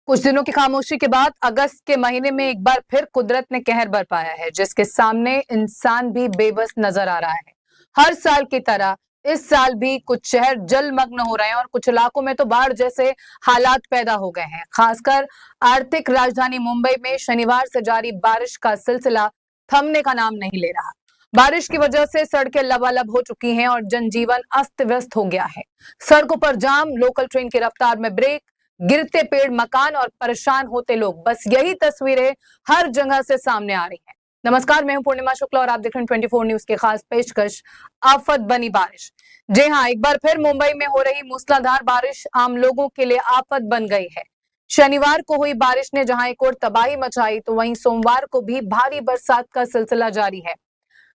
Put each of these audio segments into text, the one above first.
कुछ दिनों की खामोशी के बाद अगस्त के महीने में एक बार फिर कुदरत ने कहर बरपाया है, जिसके सामने इंसान भी बेबस नजर आ रहा है। हर साल की तरह इस साल भी कुछ शहर जलमग्न हो रहे हैं और कुछ इलाकों में तो बाढ़ जैसे हालात पैदा हो गए हैं। खासकर आर्थिक राजधानी मुंबई में शनिवार से जारी बारिश का सिलसिला थमने का नाम नहीं ले रहा। बारिश की वजह से सड़कें लबालब हो चुकी हैं और जनजीवन अस्त व्यस्त हो गया है। सड़कों पर जाम, लोकल ट्रेन की रफ्तार में ब्रेक, गिरते पेड़, मकान और परेशान होते लोग, बस यही तस्वीरें हर जगह से सामने आ रही हैं। नमस्कार, मैं हूं पूर्णिमा शुक्ला और आप देख रहे हैं 24 न्यूज की खास पेशकश आफत बनी बारिश। जी हां, एक बार फिर मुंबई में हो रही मूसलाधार बारिश आम लोगों के लिए आफत बन गई है। शनिवार को हुई बारिश ने जहां एक और तबाही मचाई, तो वहीं सोमवार को भी भारी बरसात का सिलसिला जारी है।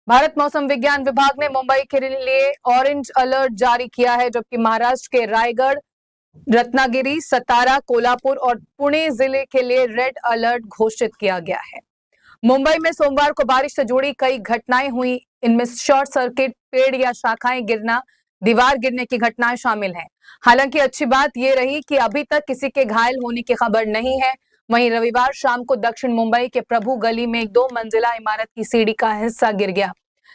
भारत मौसम विज्ञान विभाग ने मुंबई के लिए ऑरेंज अलर्ट जारी किया है, जबकि महाराष्ट्र के रायगढ़, रत्नागिरी, सतारा, कोल्हापुर और पुणे जिले के लिए रेड अलर्ट घोषित किया गया है। मुंबई में सोमवार को बारिश से जुड़ी कई घटनाएं हुई। इनमें शॉर्ट सर्किट, पेड़ या शाखाएं गिरना, दीवार गिरने की घटनाएं शामिल हैं। हालांकि अच्छी बात यह रही कि अभी तक किसी के घायल होने की खबर नहीं है। वहीं रविवार शाम को दक्षिण मुंबई के प्रभु गली में एक 2 मंजिला इमारत की सीढ़ी का हिस्सा गिर गया।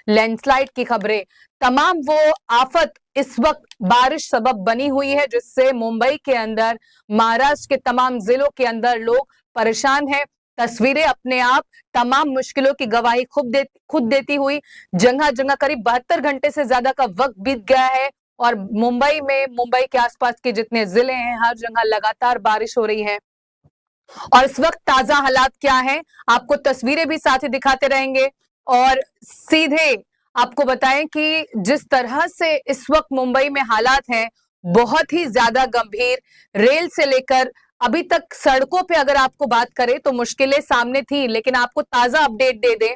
लैंडस्लाइड की खबरें, तमाम वो आफत इस वक्त बारिश सबब बनी हुई है, जिससे मुंबई के अंदर, महाराष्ट्र के तमाम जिलों के अंदर लोग परेशान हैं। तस्वीरें अपने आप तमाम मुश्किलों की गवाही खुद देती हुई, जगह जगह करीब 72 घंटे से ज्यादा का वक्त बीत गया है और मुंबई में, मुंबई के आसपास के जितने जिले हैं, हर जगह लगातार बारिश हो रही है। और इस वक्त ताजा हालात क्या है, आपको तस्वीरें भी साथ ही दिखाते रहेंगे और सीधे आपको बताएं कि जिस तरह से इस वक्त मुंबई में हालात हैं, बहुत ही ज्यादा गंभीर। रेल से लेकर अभी तक सड़कों पे अगर आपको बात करें तो मुश्किलें सामने थी, लेकिन आपको ताजा अपडेट दे दें,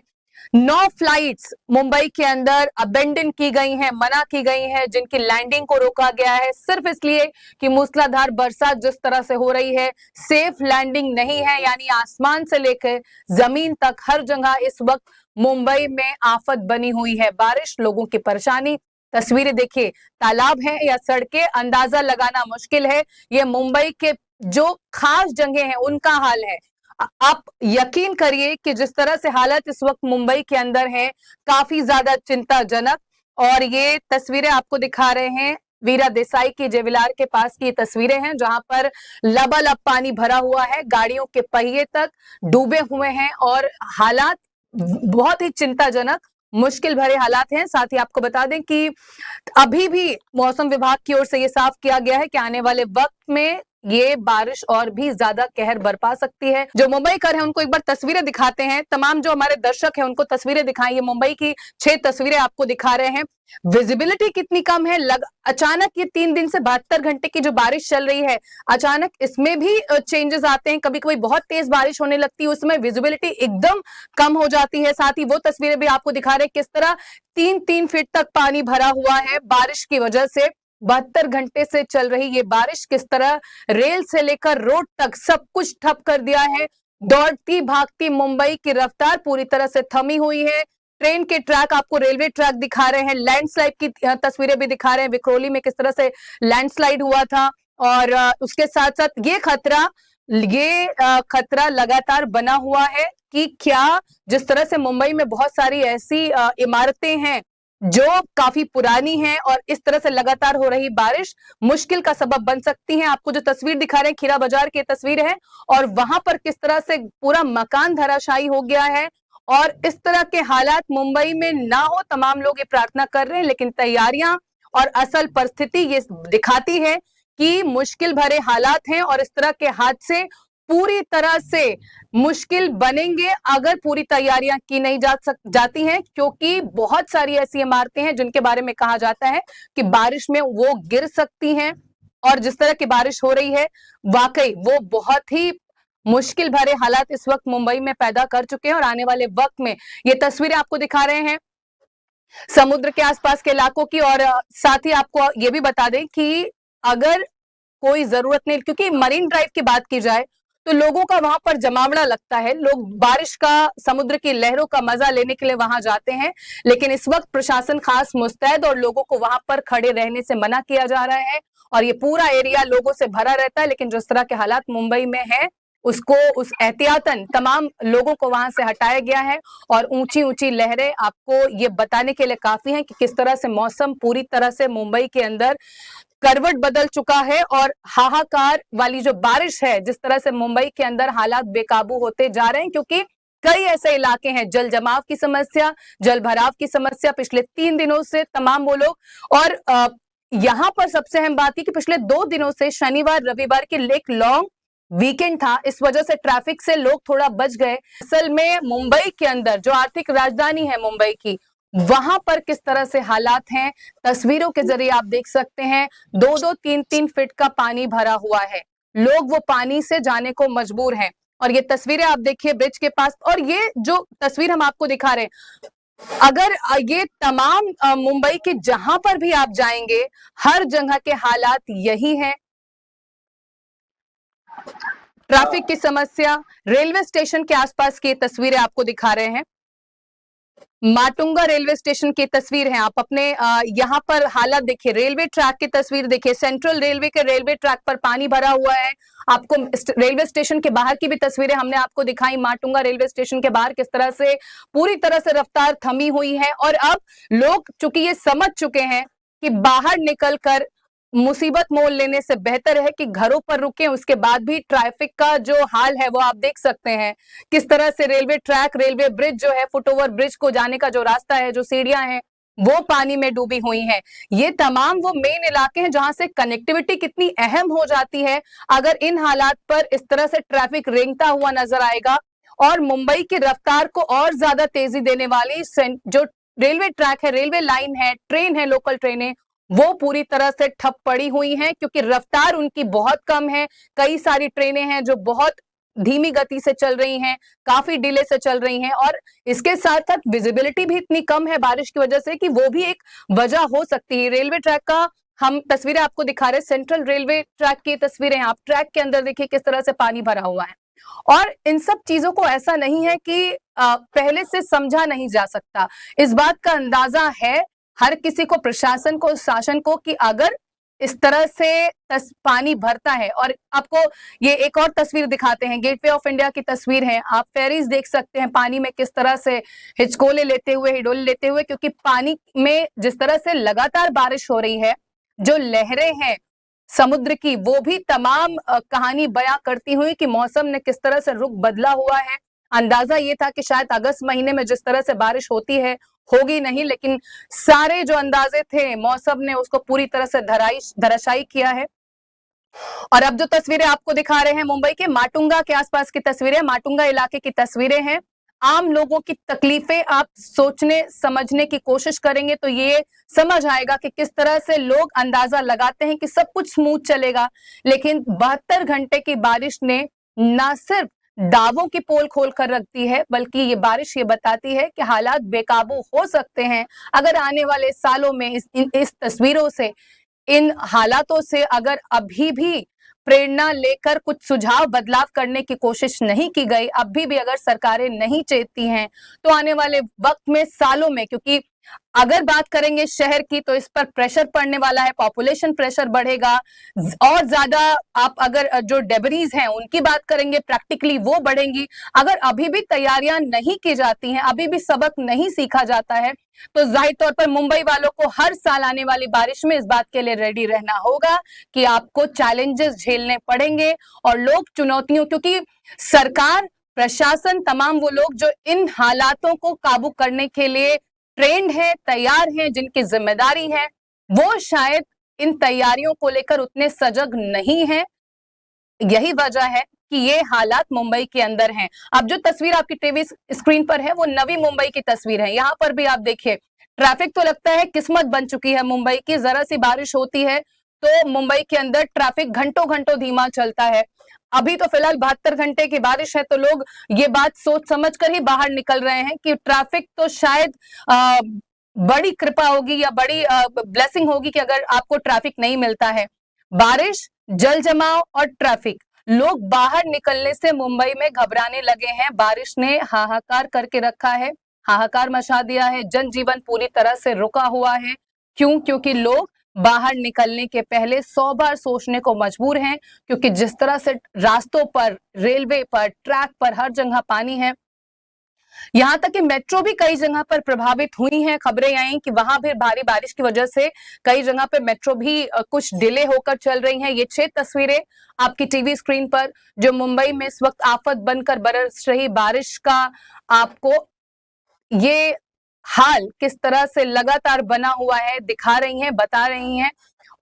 9 फ्लाइट्स मुंबई के अंदर अबेंडन की गई हैं, मना की गई हैं, जिनकी लैंडिंग को रोका गया है, सिर्फ इसलिए कि मूसलाधार बरसात जिस तरह से हो रही है, सेफ लैंडिंग नहीं है। यानी आसमान से लेकर जमीन तक हर जगह इस वक्त मुंबई में आफत बनी हुई है। बारिश, लोगों की परेशानी, तस्वीरें देखिए, तालाब है या सड़कें, अंदाजा लगाना मुश्किल है। ये मुंबई के जो खास जगह हैं उनका हाल है। आप यकीन करिए कि जिस तरह से हालत इस वक्त मुंबई के अंदर है, काफी ज्यादा चिंताजनक। और ये तस्वीरें आपको दिखा रहे हैं वीरा देसाई की जेविलार के पास की तस्वीरें हैं, जहां पर लबालब पानी भरा हुआ है, गाड़ियों के पहिए तक डूबे हुए हैं और हालात बहुत ही चिंताजनक, मुश्किल भरे हालात हैं। साथ ही आपको बता दें कि अभी भी मौसम विभाग की ओर से ये साफ किया गया है कि आने वाले वक्त में ये बारिश और भी ज्यादा कहर बरपा सकती है। जो मुंबई कर है उनको एक बार तस्वीरें दिखाते हैं, तमाम जो हमारे दर्शक हैं उनको तस्वीरें दिखाएं। ये मुंबई की 6 तस्वीरें आपको दिखा रहे हैं। विजिबिलिटी कितनी कम है, अचानक ये 3 दिन से 72 घंटे की जो बारिश चल रही है, अचानक इसमें भी चेंजेस आते हैं। कभी कभी बहुत तेज बारिश होने लगती है, उसमें विजिबिलिटी एकदम कम हो जाती है। साथ ही वो तस्वीरें भी आपको दिखा रहे हैं किस तरह 3-3 फीट तक पानी भरा हुआ है बारिश की वजह से। 72 घंटे से चल रही ये बारिश किस तरह रेल से लेकर रोड तक सब कुछ ठप कर दिया है। दौड़ती भागती मुंबई की रफ्तार पूरी तरह से थमी हुई है। ट्रेन के ट्रैक, आपको रेलवे ट्रैक दिखा रहे हैं, लैंडस्लाइड की तस्वीरें भी दिखा रहे हैं, विक्रोली में किस तरह से लैंडस्लाइड हुआ था। और उसके साथ साथ ये खतरा लगातार बना हुआ है कि क्या, जिस तरह से मुंबई में बहुत सारी ऐसी इमारतें हैं जो काफी पुरानी है और इस तरह से लगातार हो रही बारिश मुश्किल का सबब बन सकती है। आपको जो तस्वीर दिखा रहे हैं, खीरा बाजार की तस्वीर है और वहां पर किस तरह से पूरा मकान धराशायी हो गया है। और इस तरह के हालात मुंबई में ना हो, तमाम लोग ये प्रार्थना कर रहे हैं, लेकिन तैयारियां और असल परिस्थिति ये दिखाती है कि मुश्किल भरे हालात हैं और इस तरह के हादसे पूरी तरह से मुश्किल बनेंगे अगर पूरी तैयारियां की नहीं जाती हैं, क्योंकि बहुत सारी ऐसी इमारतें हैं जिनके बारे में कहा जाता है कि बारिश में वो गिर सकती हैं। और जिस तरह की बारिश हो रही है, वाकई वो बहुत ही मुश्किल भरे हालात इस वक्त मुंबई में पैदा कर चुके हैं। और आने वाले वक्त में ये तस्वीरें आपको दिखा रहे हैं समुद्र के आसपास के इलाकों की। और साथ ही आपको ये भी बता दें कि अगर कोई जरूरत नहीं, क्योंकि मरीन ड्राइव की बात की जाए तो लोगों का वहां पर जमावड़ा लगता है, लोग बारिश का, समुद्र की लहरों का मजा लेने के लिए वहां जाते हैं, लेकिन इस वक्त प्रशासन खास मुस्तैद और लोगों को वहां पर खड़े रहने से मना किया जा रहा है। और ये पूरा एरिया लोगों से भरा रहता है। लेकिन जिस तरह के हालात मुंबई में है, उसको उस एहतियातन तमाम लोगों को वहां से हटाया गया है। और ऊंची ऊंची लहरें आपको ये बताने के लिए काफी हैं कि किस तरह से मौसम पूरी तरह से मुंबई के अंदर करवट बदल चुका है। और हाहाकार वाली जो बारिश है, जिस तरह से मुंबई के अंदर हालात बेकाबू होते जा रहे हैं, क्योंकि कई ऐसे इलाके हैं, जल जमाव की समस्या, जल भराव की समस्या पिछले 3 दिनों से तमाम वो लोग। और यहां पर सबसे अहम बात है कि पिछले 2 दिनों से शनिवार रविवार की एक लॉन्ग वीकेंड था, इस वजह से ट्रैफिक से लोग थोड़ा बच गए। असल में मुंबई के अंदर जो आर्थिक राजधानी है मुंबई की, वहां पर किस तरह से हालात हैं, तस्वीरों के जरिए आप देख सकते हैं। 2-2, 3-3 फीट का पानी भरा हुआ है, लोग वो पानी से जाने को मजबूर हैं। और ये तस्वीरें आप देखिए ब्रिज के पास, और ये जो तस्वीर हम आपको दिखा रहे हैं, अगर ये तमाम मुंबई के जहां पर भी आप जाएंगे, हर जगह के हालात यही हैं। ट्रैफिक की समस्या, रेलवे स्टेशन के आसपास की तस्वीरें आपको दिखा रहे हैं। माटुंगा रेलवे स्टेशन की तस्वीर है, आप अपने यहाँ पर हालात देखिए। रेलवे ट्रैक की तस्वीर देखिए, सेंट्रल रेलवे के रेलवे ट्रैक पर पानी भरा हुआ है। आपको रेलवे स्टेशन के बाहर की भी तस्वीरें हमने आपको दिखाई। माटुंगा रेलवे स्टेशन के बाहर किस तरह से पूरी तरह से रफ्तार थमी हुई है। और अब लोग चूंकि ये समझ चुके हैं कि बाहर निकलकर मुसीबत मोल लेने से बेहतर है कि घरों पर रुकें, उसके बाद भी ट्रैफिक का जो हाल है वो आप देख सकते हैं। किस तरह से रेलवे ट्रैक, रेलवे ब्रिज जो है, फुटओवर ब्रिज को जाने का जो रास्ता है, जो सीढ़ियां हैं, वो पानी में डूबी हुई हैं। ये तमाम वो मेन इलाके हैं जहां से कनेक्टिविटी कितनी अहम हो जाती है। अगर इन हालात पर इस तरह से ट्रैफिक रेंगता हुआ नजर आएगा और मुंबई की रफ्तार को और ज्यादा तेजी देने वाली जो रेलवे ट्रैक है, रेलवे लाइन है, ट्रेन है, लोकल ट्रेनें, वो पूरी तरह से ठप पड़ी हुई हैं, क्योंकि रफ्तार उनकी बहुत कम है। कई सारी ट्रेनें हैं जो बहुत धीमी गति से चल रही हैं, काफी डिले से चल रही हैं। और इसके साथ साथ विजिबिलिटी भी इतनी कम है बारिश की वजह से कि वो भी एक वजह हो सकती है। रेलवे ट्रैक का हम तस्वीरें आपको दिखा रहे हैं, सेंट्रल रेलवे ट्रैक की तस्वीरें हैं। आप ट्रैक के अंदर देखिए किस तरह से पानी भरा हुआ है। और इन सब चीजों को ऐसा नहीं है कि पहले से समझा नहीं जा सकता। इस बात का अंदाजा है हर किसी को, प्रशासन को, शासन को, कि अगर इस तरह से पानी भरता है। और आपको ये एक और तस्वीर दिखाते हैं, गेटवे ऑफ इंडिया की तस्वीर है। आप फेरीज देख सकते हैं पानी में किस तरह से हिचकोले लेते हुए, हिडोले लेते हुए, क्योंकि पानी में जिस तरह से लगातार बारिश हो रही है, जो लहरें हैं समुद्र की, वो भी तमाम कहानी बयां करती हुई कि मौसम ने किस तरह से रुख बदला हुआ है। अंदाजा ये था कि शायद अगस्त महीने में जिस तरह से बारिश होती है, होगी नहीं, लेकिन सारे जो अंदाजे थे मौसम ने उसको पूरी तरह से धराशायी किया है। और अब जो तस्वीरें आपको दिखा रहे हैं मुंबई के माटुंगा के आसपास की तस्वीरें, माटुंगा इलाके की तस्वीरें हैं। आम लोगों की तकलीफें आप सोचने समझने की कोशिश करेंगे तो ये समझ आएगा कि किस तरह से लोग अंदाजा लगाते हैं कि सब कुछ स्मूथ चलेगा, लेकिन 72 घंटे की बारिश ने ना सिर्फ दावों की पोल खोल कर रख दी है, बल्कि ये बारिश ये बताती है कि हालात बेकाबू हो सकते हैं अगर आने वाले सालों में इस तस्वीरों से, इन हालातों से अगर अभी भी प्रेरणा लेकर कुछ सुझाव बदलाव करने की कोशिश नहीं की गई, अभी भी अगर सरकारें नहीं चेतती हैं, तो आने वाले वक्त में, सालों में, क्योंकि अगर बात करेंगे शहर की तो इस पर प्रेशर पड़ने वाला है, पॉपुलेशन प्रेशर बढ़ेगा और ज्यादा। आप अगर जो डेबरीज हैं उनकी बात करेंगे, प्रैक्टिकली वो बढ़ेंगी। अगर अभी भी तैयारियां नहीं की जाती हैं, अभी भी सबक नहीं सीखा जाता है, तो जाहिर तौर पर मुंबई वालों को हर साल आने वाली बारिश में इस बात के लिए रेडी रहना होगा कि आपको चैलेंजेस झेलने पड़ेंगे। और लोग चुनौतियों, क्योंकि सरकार, प्रशासन, तमाम वो लोग जो इन हालातों को काबू करने के लिए ट्रेंड है, तैयार हैं, जिनकी जिम्मेदारी है, वो शायद इन तैयारियों को लेकर उतने सजग नहीं है। यही वजह है कि ये हालात मुंबई के अंदर हैं। अब जो तस्वीर आपकी टीवी स्क्रीन पर है वो नवी मुंबई की तस्वीर है। यहाँ पर भी आप देखिए ट्रैफिक, तो लगता है किस्मत बन चुकी है मुंबई की। जरा सी बारिश होती है तो मुंबई के अंदर ट्रैफिक घंटों घंटों धीमा चलता है। अभी तो फिलहाल 72 घंटे की बारिश है, तो लोग ये बात सोच समझ कर ही बाहर निकल रहे हैं कि ट्रैफिक तो शायद बड़ी कृपा होगी या बड़ी ब्लेसिंग होगी कि अगर आपको ट्रैफिक नहीं मिलता है। बारिश, जल जमाव और ट्रैफिक, लोग बाहर निकलने से मुंबई में घबराने लगे हैं। बारिश ने हाहाकार करके रखा है, हाहाकार मचा दिया है। जनजीवन पूरी तरह से रुका हुआ है। क्यों? क्योंकि लोग बाहर निकलने के पहले 100 बार सोचने को मजबूर हैं, क्योंकि जिस तरह से रास्तों पर, रेलवे पर, ट्रैक पर हर जगह पानी है। यहाँ तक कि मेट्रो भी कई जगह पर प्रभावित हुई हैं। खबरें आई कि वहां भी भारी बारिश की वजह से कई जगह पे मेट्रो भी कुछ डिले होकर चल रही हैं। ये 6 तस्वीरें आपकी टीवी स्क्रीन पर, जो मुंबई में इस वक्त आफत बनकर बरस रही बारिश का आपको ये हाल किस तरह से लगातार बना हुआ है दिखा रही हैं, बता रही हैं।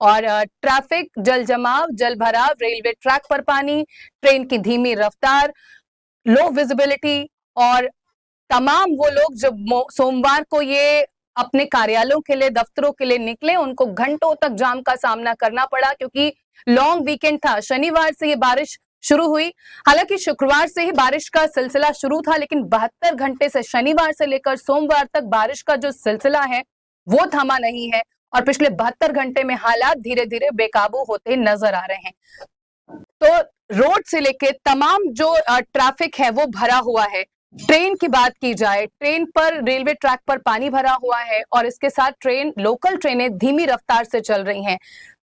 और ट्रैफिक, जल जमाव, जल भराव, रेलवे ट्रैक पर पानी, ट्रेन की धीमी रफ्तार, लो विजिबिलिटी, और तमाम वो लोग जो सोमवार को ये अपने कार्यालयों के लिए, दफ्तरों के लिए निकले, उनको घंटों तक जाम का सामना करना पड़ा, क्योंकि लॉन्ग वीकेंड था। शनिवार से ये बारिश शुरू हुई। हालांकि शुक्रवार से ही बारिश का सिलसिला शुरू था, लेकिन 72 घंटे से शनिवार से लेकर सोमवार तक बारिश का जो सिलसिला है वो थमा नहीं है, और पिछले 72 घंटे में हालात धीरे धीरे बेकाबू होते नजर आ रहे हैं। तो रोड से लेके तमाम जो ट्रैफिक है वो भरा हुआ है। ट्रेन की बात की जाए, ट्रेन पर, रेलवे ट्रैक पर पानी भरा हुआ है, और इसके साथ लोकल ट्रेनें धीमी रफ्तार से चल रही हैं।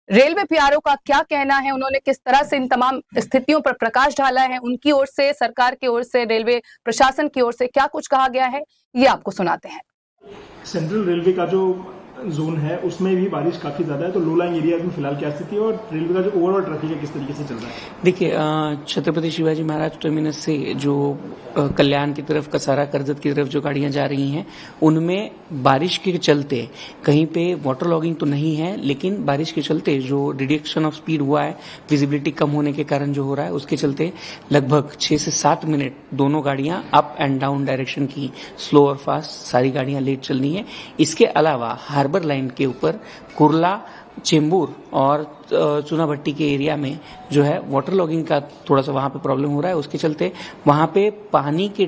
रेलवे पीआरओ का क्या कहना है, उन्होंने किस तरह से इन तमाम स्थितियों पर प्रकाश डाला है, उनकी ओर से, सरकार की ओर से, रेलवे प्रशासन की ओर से क्या कुछ कहा गया है, ये आपको सुनाते हैं। सेंट्रल रेलवे का जो जोन है उसमें भी बारिश काफी ज्यादा है, तो लो लाइन एरियाज में फिलहाल क्या स्थिति है और रेलवे का जो ओवरऑल ट्रैफिक है किस तरीके से चल रहा है? देखिए, छत्रपति शिवाजी महाराज टर्मिनस से जो कल्याण की तरफ, कसारा, करजत की तरफ जो गाड़ियां जा रही हैं, उनमें बारिश के चलते कहीं पे वाटर लॉगिंग तो नहीं है, लेकिन बारिश के चलते जो रिडक्शन ऑफ स्पीड हुआ है, विजिबिलिटी कम होने के कारण जो हो रहा है, उसके चलते लगभग 6 से 7 मिनट दोनों गाड़ियां अप एंड डाउन डायरेक्शन की, स्लो और फास्ट, सारी गाड़ियां लेट चल रही हैं। इसके अलावा हार्बर लाइन के ऊपर कुर्ला, चेंबूर और चुनाभट्टी के एरिया में जो है वाटर लॉगिंग का थोड़ा सा वहां पे प्रॉब्लम हो रहा है। उसके चलते वहां पे पानी के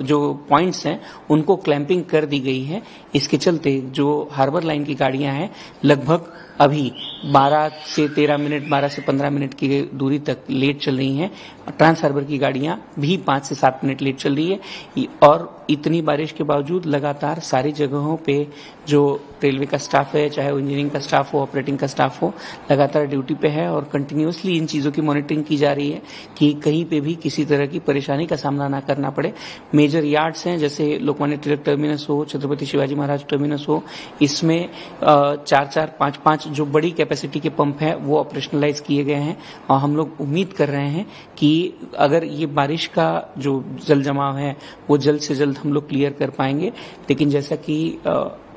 जो पॉइंट्स हैं उनको क्लैंपिंग कर दी गई है। इसके चलते जो हार्बर लाइन की गाड़ियां हैं लगभग अभी 12 से 13 मिनट, 12 से 15 मिनट की दूरी तक लेट चल रही हैं। ट्रांस हार्बर की गाड़ियां भी 5 से 7 मिनट लेट चल रही है। और इतनी बारिश के बावजूद लगातार सारी जगहों पे जो रेलवे का स्टाफ है, चाहे वो इंजीनियरिंग का स्टाफ हो, ऑपरेटिंग का स्टाफ हो, लगातार ड्यूटी पे है और कंटिन्यूअसली इन चीजों की मॉनिटरिंग की जा रही है कि कहीं पे भी किसी तरह की परेशानी का सामना ना करना पड़े। मेजर यार्ड्स हैं जैसे लोकमान्य तिलक टर्मिनस हो, छत्रपति शिवाजी महाराज टर्मिनस हो, इसमें 4-4, 5-5 जो बड़ी कैपेसिटी के पंप हैं वो ऑपरेशनलाइज किए गए हैं। और हम लोग उम्मीद कर रहे हैं कि अगर ये बारिश का जो जल जमाव है वो जल्द से जल्द हम लोग क्लियर कर पाएंगे। लेकिन जैसा कि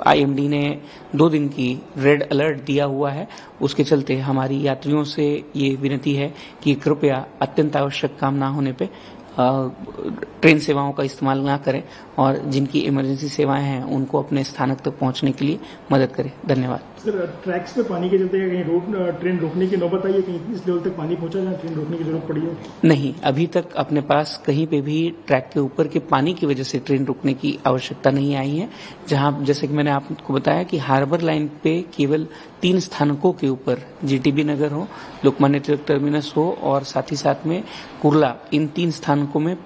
आईएमडी ने 2 दिन की रेड अलर्ट दिया हुआ है, उसके चलते हमारी यात्रियों से ये विनती है कि कृपया अत्यंत आवश्यक काम ना होने पे ट्रेन सेवाओं का इस्तेमाल ना करें और जिनकी इमरजेंसी सेवाएं हैं उनको अपने स्थानक तक पहुंचने के लिए मदद करें। धन्यवाद। सर, ट्रैक्स पे पानी के चलते कहीं ट्रेन रोकने की नौबत आई है, कहीं इस लेवल तक पानी पहुंचा जहाँ ट्रेन रोकने की जरूरत पड़ी हो? नहीं, अभी तक अपने पास कहीं पे भी ट्रैक के ऊपर के पानी की वजह से ट्रेन रुकने की आवश्यकता नहीं आई है। जहां जैसे कि मैंने आपको बताया कि हार्बर लाइन पे केवल 3 स्थानकों के ऊपर, जीटीबी नगर हो, लोकमान्य तिलक टर्मिनस हो और साथ ही साथ में कुर्ला, इन 3 स्थानकों में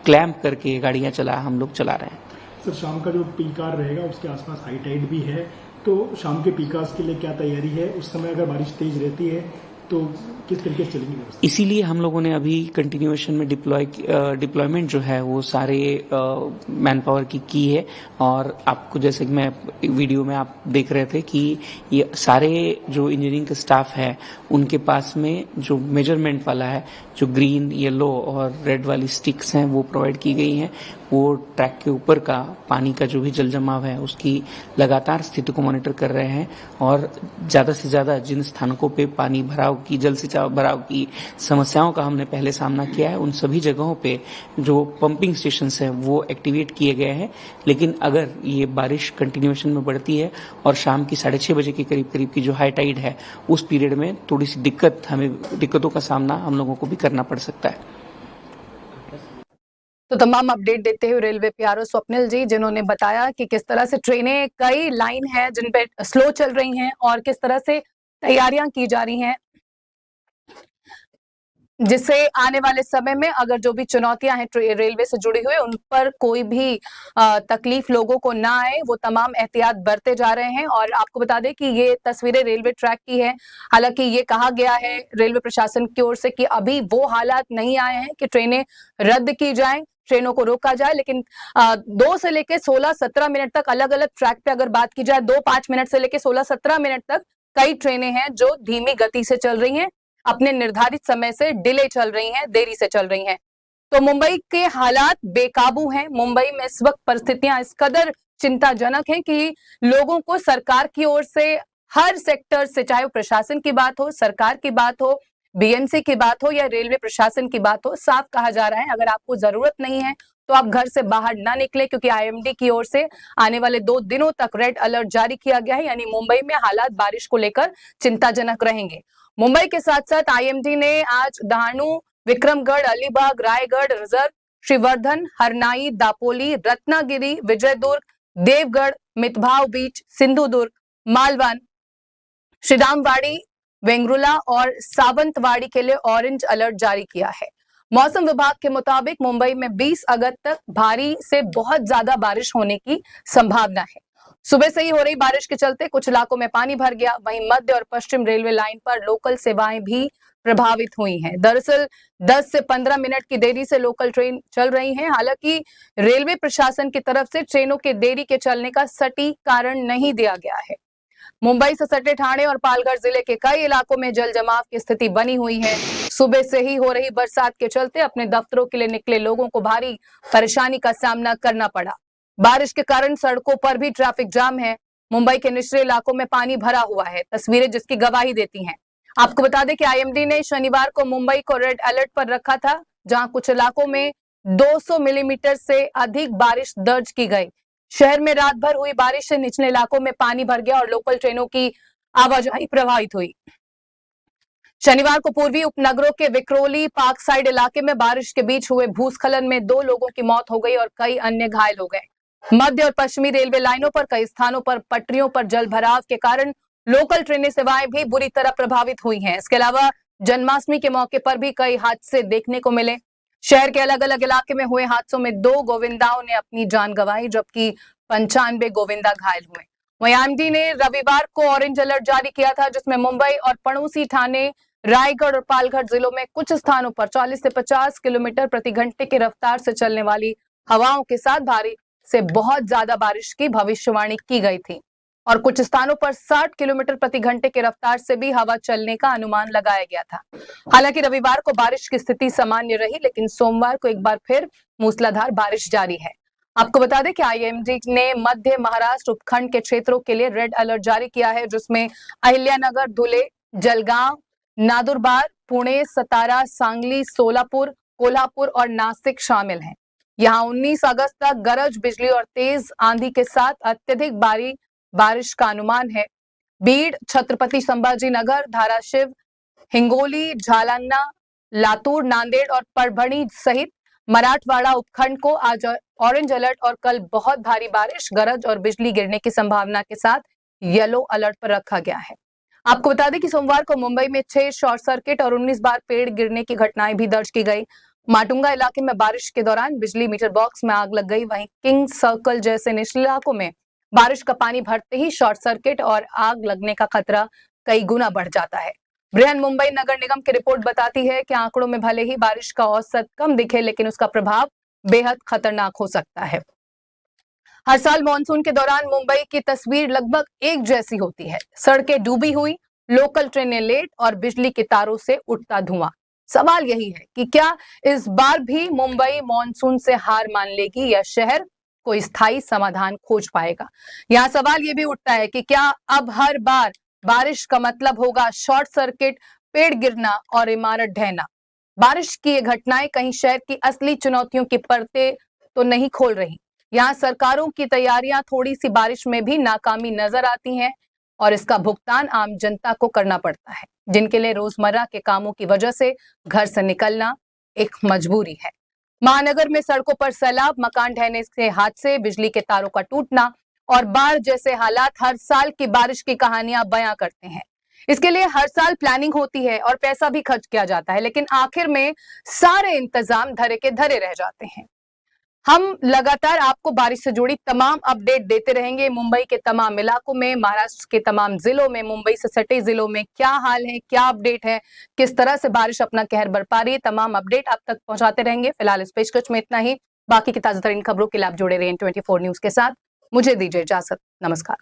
क्लैंप करके गाड़ियां हम लोग चला रहे हैं। सर, शाम का जो पीक आवर रहेगा उसके आसपास हाई टाइड भी है, तो शाम के पीक आवर्स के लिए क्या तैयारी है? उस समय अगर बारिश तेज रहती है तो किस तरीके से चलेगी व्यवस्था? इसीलिए हम लोगों ने अभी कंटिन्यूएशन में डिप्लॉयमेंट जो है वो सारे मैन पावर की है। और आपको जैसे कि मैं वीडियो में आप देख रहे थे कि ये सारे जो इंजीनियरिंग का स्टाफ है उनके पास में जो मेजरमेंट वाला है, जो ग्रीन, येलो और रेड वाली स्टिक्स हैं वो प्रोवाइड की गई हैं। वो ट्रैक के ऊपर का पानी का जो भी जल जमाव है उसकी लगातार स्थिति को मॉनिटर कर रहे हैं और ज्यादा से ज्यादा जिन स्थानकों पे पानी भराव की, जल से भराव की समस्याओं का हमने पहले सामना किया है, उन सभी जगहों पे जो पंपिंग स्टेशंस हैं वो एक्टिवेट किए गए हैं। लेकिन अगर ये बारिश कंटिन्यूएशन में बढ़ती है और शाम की 6:30 बजे के करीब की जो हाई टाइड है उस पीरियड में थोड़ी सी दिक्कतों का सामना हम लोगों को भी करना पड़ सकता है। तो तमाम अपडेट देते हुए रेलवे पीआरओ स्वप्निल जी, जिन्होंने बताया कि किस तरह से ट्रेनें, कई लाइन है जिन पे स्लो चल रही हैं और किस तरह से तैयारियां की जा रही हैं। जिससे आने वाले समय में अगर जो भी चुनौतियां हैं रेलवे से जुड़ी हुई उन पर कोई भी तकलीफ लोगों को ना आए, वो तमाम एहतियात बरते जा रहे हैं। और आपको बता दें कि ये तस्वीरें रेलवे ट्रैक की है। हालांकि ये कहा गया है रेलवे प्रशासन की ओर से कि अभी वो हालात नहीं आए हैं कि ट्रेनें रद्द की जाएं, ट्रेनों को रोका जाए, लेकिन 2 से लेके 16-17 मिनट तक अलग अलग ट्रैक पे अगर बात की जाए, 2-5 मिनट से लेके 16-17 मिनट तक कई ट्रेनें हैं जो धीमी गति से चल रही हैं, अपने निर्धारित समय से डिले चल रही हैं, देरी से चल रही हैं। तो मुंबई के हालात बेकाबू हैं। मुंबई में इस वक्त परिस्थितियां इस कदर चिंताजनक हैं कि लोगों को सरकार की ओर से हर सेक्टर से, चाहे वो प्रशासन की बात हो, सरकार की बात हो, बीएमसी की बात हो या रेलवे प्रशासन की बात हो, साफ कहा जा रहा है अगर आपको जरूरत नहीं है तो आप घर से बाहर ना निकले, क्योंकि आईएमडी की ओर से आने वाले 2 दिनों तक रेड अलर्ट जारी किया गया है। यानी मुंबई में हालात बारिश को लेकर चिंताजनक रहेंगे। मुंबई के साथ साथ आईएमडी ने आज डहाणू, विक्रमगढ़, अलीबाग, रायगढ़, रिजर्व, श्रीवर्धन, हरनाई, दापोली, रत्नागिरी, विजयदुर्ग, देवगढ़, मितभाव बीच, सिंधुदुर्ग, मालवन, श्रीरामवाड़ी, वेंगुर्ला और सावंतवाड़ी के लिए ऑरेंज अलर्ट जारी किया है। मौसम विभाग के मुताबिक मुंबई में 20 अगस्त तक भारी से बहुत ज्यादा बारिश होने की संभावना है। सुबह से ही हो रही बारिश के चलते कुछ इलाकों में पानी भर गया। वहीं मध्य और पश्चिम रेलवे लाइन पर लोकल सेवाएं भी प्रभावित हुई हैं। दरअसल 10 से 15 मिनट की देरी से लोकल ट्रेन चल रही हैं। हालांकि रेलवे प्रशासन की तरफ से ट्रेनों के देरी के चलने का सटीक कारण नहीं दिया गया है। मुंबई से सटे ठाणे और पालघर जिले के कई इलाकों में जल जमाव की स्थिति बनी हुई है। सुबह से ही हो रही बरसात के चलते अपने दफ्तरों के लिए निकले लोगों को भारी परेशानी का सामना करना पड़ा। बारिश के कारण सड़कों पर भी ट्रैफिक जाम है। मुंबई के निचले इलाकों में पानी भरा हुआ है, तस्वीरें जिसकी गवाही देती हैं। आपको बता दें कि आईएमडी ने शनिवार को मुंबई को रेड अलर्ट पर रखा था, जहां कुछ इलाकों में 200 मिलीमीटर से अधिक बारिश दर्ज की गई। शहर में रात भर हुई बारिश से निचले इलाकों में पानी भर गया और लोकल ट्रेनों की आवाजाही प्रभावित हुई। शनिवार को पूर्वी उपनगरों के विक्रोली पार्क साइड इलाके में बारिश के बीच हुए भूस्खलन में 2 लोगों की मौत हो गई और कई अन्य घायल हो गए। मध्य और पश्चिमी रेलवे लाइनों पर कई स्थानों पर पटरियों पर जल भराव के कारण लोकल ट्रेनें सेवाएं भी बुरी तरह प्रभावित हुई हैं। इसके अलावा जन्माष्टमी के मौके पर भी कई हादसे देखने को मिले। शहर के अलग अलग इलाके में हुए हादसों में 2 गोविंदाओं ने अपनी जान गंवाई, जबकि 95 गोविंदा घायल हुए। वहीं आईएमडी ने रविवार को ऑरेंज अलर्ट जारी किया था, जिसमें मुंबई और पड़ोसी ठाणे, रायगढ़ और पालघर जिलों में कुछ स्थानों पर 40 से 50 किलोमीटर प्रति घंटे की रफ्तार से चलने वाली हवाओं के साथ भारी से बहुत ज्यादा बारिश की भविष्यवाणी की गई थी और कुछ स्थानों पर 60 किलोमीटर प्रति घंटे की रफ्तार से भी हवा चलने का अनुमान लगाया गया था। हालांकि रविवार को बारिश की स्थिति सामान्य रही, लेकिन सोमवार को एक बार फिर मूसलाधार बारिश जारी है। आपको बता दें कि आईएमडी ने मध्य महाराष्ट्र उपखंड के क्षेत्रों के लिए रेड अलर्ट जारी किया है, जिसमें अहिल्यानगर, धुले, जलगांव, नादुरबार, पुणे, सतारा, सांगली, सोलापुर, कोल्हापुर और नासिक शामिल हैं। यहाँ 19 अगस्त तक गरज बिजली और तेज आंधी के साथ अत्यधिक भारी बारिश का अनुमान है। बीड़, छत्रपति संभाजी नगर, धाराशिव, हिंगोली, झालाना, लातूर, नांदेड़ और परभणी सहित मराठवाड़ा उपखंड को आज ऑरेंज अलर्ट और कल बहुत भारी बारिश, गरज और बिजली गिरने की संभावना के साथ येलो अलर्ट पर रखा गया है। आपको बता दें कि सोमवार को मुंबई में 6 शॉर्ट सर्किट और 19 बार पेड़ गिरने की घटनाएं भी दर्ज की गई। माटुंगा इलाके में बारिश के दौरान बिजली मीटर बॉक्स में आग लग गई। वहीं किंग सर्कल जैसे निचले इलाकों में बारिश का पानी भरते ही शॉर्ट सर्किट और आग लगने का खतरा कई गुना बढ़ जाता है। बृहन मुंबई नगर निगम की रिपोर्ट बताती है कि आंकड़ों में भले ही बारिश का औसत कम दिखे, लेकिन उसका प्रभाव बेहद खतरनाक हो सकता है। हर साल मानसून के दौरान मुंबई की तस्वीर लगभग एक जैसी होती है। सड़कें डूबी हुई, लोकल ट्रेनें लेट और बिजली के तारों से उठता धुआं। सवाल यही है कि क्या इस बार भी मुंबई मानसून से हार मान लेगी या शहर कोई स्थायी समाधान खोज पाएगा। यहाँ सवाल ये भी उठता है कि क्या अब हर बार बारिश का मतलब होगा शॉर्ट सर्किट, पेड़ गिरना और इमारत ढहना। बारिश की ये घटनाएं कहीं शहर की असली चुनौतियों की परतें तो नहीं खोल रही। यहाँ सरकारों की तैयारियां थोड़ी सी बारिश में भी नाकामी नजर आती हैं और इसका भुगतान आम जनता को करना पड़ता है, जिनके लिए रोजमर्रा के कामों की वजह से घर से निकलना एक मजबूरी है। महानगर में सड़कों पर सैलाब, मकान ढहने से हादसे, बिजली के तारों का टूटना और बाढ़ जैसे हालात हर साल की बारिश की कहानियां बयां करते हैं। इसके लिए हर साल प्लानिंग होती है और पैसा भी खर्च किया जाता है, लेकिन आखिर में सारे इंतजाम धरे के धरे रह जाते हैं। हम लगातार आपको बारिश से जुड़ी तमाम अपडेट देते रहेंगे। मुंबई के तमाम इलाकों में, महाराष्ट्र के तमाम जिलों में, मुंबई से सटे जिलों में क्या हाल है, क्या अपडेट है, किस तरह से बारिश अपना कहर बरपा रही है, तमाम अपडेट आप तक पहुंचाते रहेंगे। फिलहाल इस पेशकश में इतना ही। बाकी की ताजा तरीन खबरों के लिए आप जुड़े रहें 24 न्यूज के साथ। मुझे दीजिए इजाजत। नमस्कार।